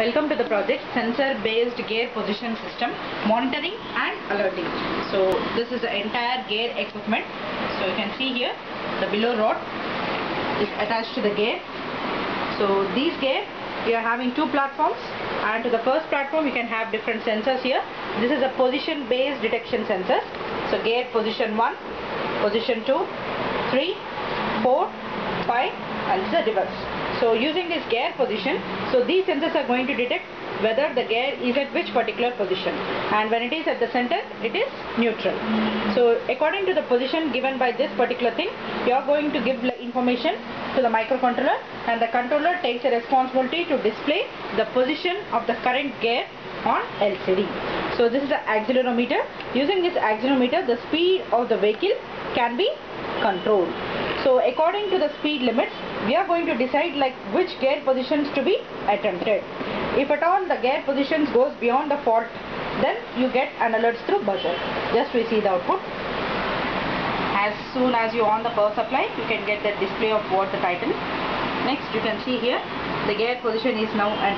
Welcome to the project Sensor Based Gear Position System Monitoring and Alerting. So this is the entire gear equipment. So you can see here the below rod is attached to the gear. So these gear we are having two platforms, and to the first platform you can have different sensors here. This is a position based detection sensors. So gear position 1, position 2, 3, 4, 5 and this is the reverse. So using this gear position, so these sensors are going to detect whether the gear is at which particular position, and when it is at the center it is neutral. So according to the position given by this particular thing, you are going to give information to the microcontroller, and the controller takes a responsibility to display the position of the current gear on LCD. So this is the accelerometer. Using this accelerometer, the speed of the vehicle can be controlled. So according to the speed limits, we are going to decide like which gear positions to be attempted. If at all the gear positions goes beyond the fault, then you get an alert through buzzer. Just we see the output. As soon as you on the power supply, you can get the display of what the title. Next you can see here the gear position is now at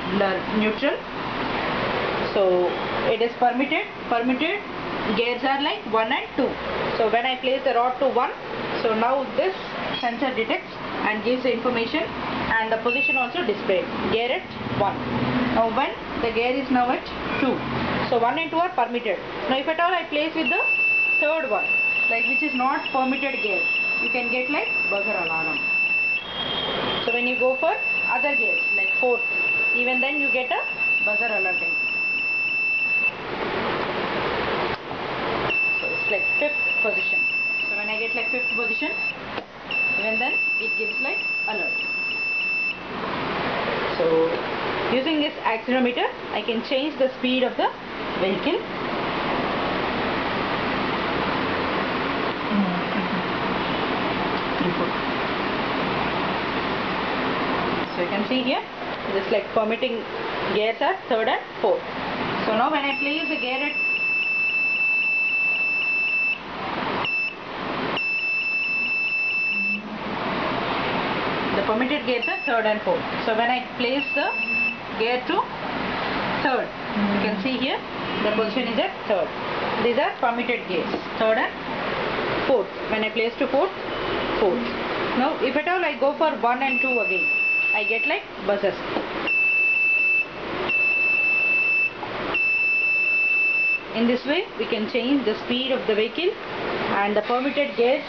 neutral. So it is permitted. Gears are like 1 and 2. So when I place the rod to 1, so now this sensor detects and gives the information, and the position also displayed. Gear at 1. Now when the gear is now at 2, so 1 and 2 are permitted. Now if at all I place with the third one, like which is not permitted gear, you can get like buzzer alarm. So when you go for other gears like 4th, even then you get a buzzer alerting. So it's like 5th position. So when I get like 5th position, even then it gives like alert. So using this accelerometer, I can change the speed of the vehicle. So you can see here, this like permitting gears are 3rd and 4th. So now when I place the gear at the permitted gears are 3rd and 4th. So when I place the gear to 3rd, you can see here the position is at 3rd. These are permitted gears, 3rd and 4th. When I place to 4th, 4th. Now if at all I go for 1 and 2 again, I get like buzzers. In this way we can change the speed of the vehicle and the permitted gears.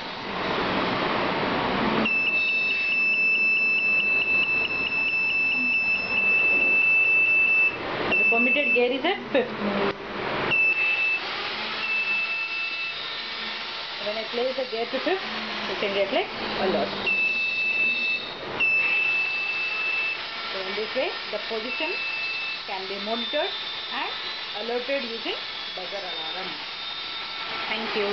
The permitted gear is at 5th. When I place the gear to 5th, you can get like alert. So in this way the position can be monitored and alerted using buzzer alarm. Thank you.